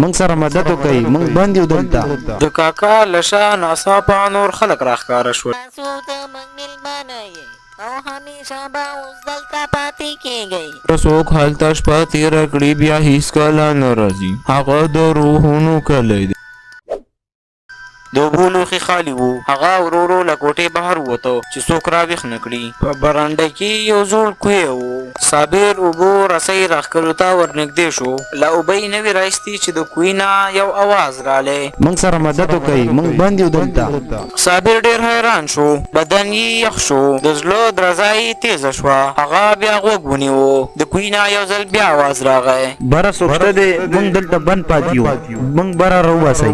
موږ سره مدد وکړئ موږ بند یو دلته د کاکا لشا ناڅاپه نور خلک راښکاره شول. تاسو د موږ میلمانه یې او همیشه به اوس دلته پاتې کیږئ. څوک هلته شپه تېره کړي بیا هېڅکله نه راځي. هغه د روحونو کلی دی. د اوبو لوښي خالي وو. هغه ورو ورو له کوټې بهر ووته چې څوک راویښ نه کړي. په برنډه کې یو زوړ کوهی و. صابر اوبو رسۍ راښکلو ته ورنږدې شو. له اوبه یې نه وې رایستې چې د کوهي نه یو اواز رالی. موږ سره مدد وکړئ موږ بند یو دلته. صابر ډېر حیران شو. بدن یې یخ شو. د زړه درزه یې تیزه شوه. هغه بیا غوږ ونیو. د کوهي نه یو ځل بیا اواز راغی. بره څوک شته دی موږ دلته بند پاتې یو موږ بره راوباسئ.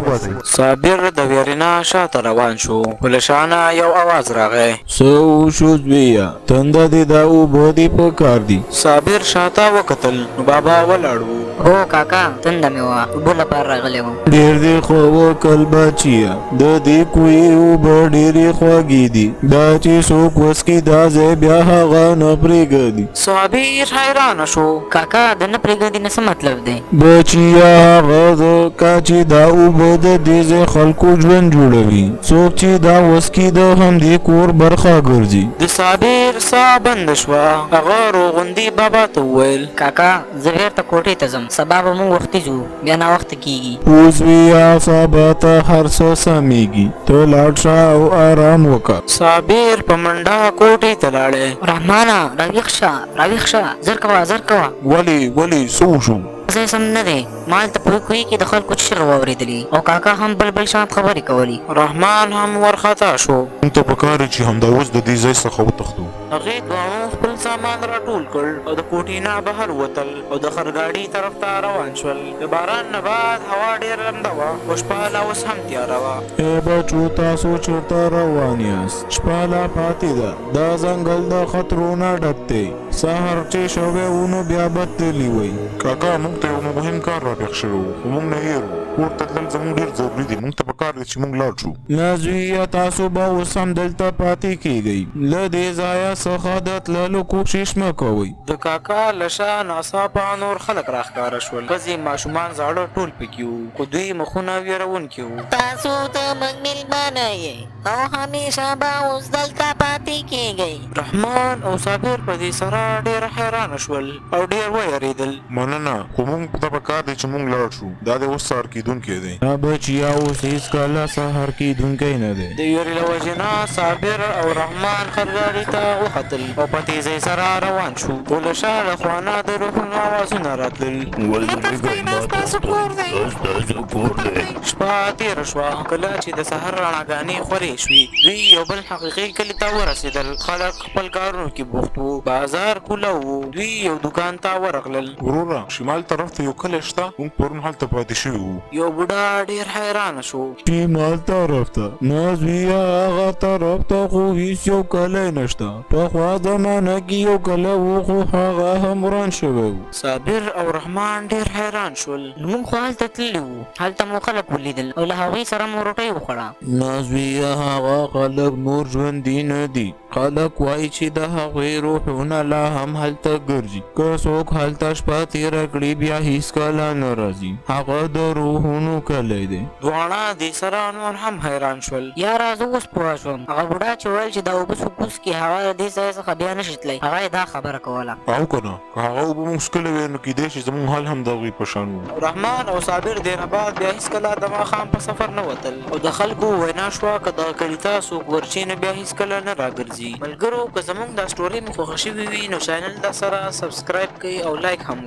صابر د ویرې نه شاته روان شو. خو له شا نه یو اواز راغی. څه وشو زویه تنده دې دا اوبه دې په کار دي. صابر شاته وکتل نو بابا ولاړ و. هو کاکا تنده مې وه اوبو لپاره راغلی وم. ډېر دې خو وکل بچیه د دې کوهي اوبه ډېرې خوږې دي. دا چې څوک وڅکي دا ځای بیا هغه نه پرېږدي. صابر حیرانه شو. کاکا د نه پرېږدي نه څه مطلب دی؟ بچیه هغه ځکه چې دا اوبه د دې ځای خلکو ژوند جوړوي. څوک چې دا وڅکي د همدې کور برخه ګرځي. د صابر ساه بنده شوه. هغه روغندي بابا ته وویل کاکا زه بېرته کوټې ته ځم سبا به موږ وختي ځو بیا ناوخته کېږي. اوس بیا سبا ته هر څه سمېږي. ته لاړ شه او آرام وکړه. صابر په منډه کوټې ته لاړی. رحمانه راویښ شه راویښ شه زر کوه زر کوه. ولې څه وشو؟ ځای سم نه دی. ما هلته په کوهي کې د خلکو چیغې واورېدلې او کاکا هم بل شانت خبرې کولې. رحمان هم ورخطا شو. موږ ته پکار دی چې همدا اوس د دې ځای څخه وتښتو. هغې دواړو خپل سامان راټول کړ او د کوټې نه بهر وتل او د خرګاډي طرف ته روان شول. د باران نه بعد هوا ډېره لمده وه خو شپه لا اوس هم تیاره وه. ای بچو تاسو چېرته روان یاست؟ شپه لا پاتې ده. دا ځنګل د خطرو نه ډک دی. سهار چې شوی و نو بیا به تللی وئ. کاکا موږ ته یو مهم کار راپېښ شوی و خو موږ نه هېر وو. کور ته تلل زموږ ډېر ضروري دي. موږ ته پکار دی چې موږ لاړ شو. نه زویه تاسو به اوس هم دلته پاتې کېږئ. له دې ځایه څخه د تللو کوښښ مه کوئ. د کاکا لشا ناڅاپه نور خلک راښکاره شول. ښځې ماشومان زاړه ټول پکې وو خو دوی مخونه ویرونکي وو. تاسو د موږ میلمانه یې او همیشه به اوس دلته پاتې کیږئ. رحمان او صابر په دې سره ډېر حیرانه شول او ډېر ویرېدل. مننه خو موږ ته پکار دی چې موږ لاړ شو. دا دی اوس سهار کېدونکی دی. نه بچیا اوس هېڅکله سهار کېدونکی نه دی. د ویرې له وجې نه صابر او رحمان خرګاډي ته وختل او په تیزۍ سره روان شو. خو له شا له خوا نه د روحونو آوازونه راتلل. شپه تېره شوه. کله چې د سهار رڼاګانې خورې شوې دوی یو بل حقیقي کلي ته ورسېدل. خلک خپل کارونو کې بوخت وو. بازار کوله وو. دوی یو دوکان ته ورغلل. وروره شمال طرف ته یو کلی شته. موږ پرون هلته پاتې شوي وو. یو بوډا ډېر حیرانه شو. شمال طرف ته؟ نه زویه هغه طرف ته خو هېڅ یو کلی نشته. پخوا زمانه کې یو کلی و خو هغه هم وران شوی و. صابر او رحمان ډېر حیران شول. موږ خو هلته تللي وو هلته مو خلک ولیدل او له هغوی سره مو روټۍ وخوړه. نه زویه هغه خلک نور ژوندي نه دي. خلک وایي چې د هغوی روحونه لا هم هلته ګرځي. که څوک هلته شپه تېره کړي بیا هېڅکله نه راځي. هغه د روحونو کلی دی. دواړه دې سره نور هم حیران شول. یاره زه اوس پوه شوم. هغه بوډا چې ویل چې دا اوبه څوک وڅکي هغه د دې ځای څخه بیا نشي تللی هغه یې دا خبره کوله. او که نه که هغه اوبه موږ څکلی وی نو کېدای شي زموږ حال هم د هغوی په شان و. رحمان او صابر دې نه بعد بیا هېڅکله د ماښام په سفر نه وتل او د خلکو وینا شوه که دغه کلي ته څوک ورچي نه بیا هېڅکله نه راګرځي. ملګرو که زموږ دا سټوري مو خوښه شوې وي نو چینل دا سره سبسکرایب کړئ او لایک هم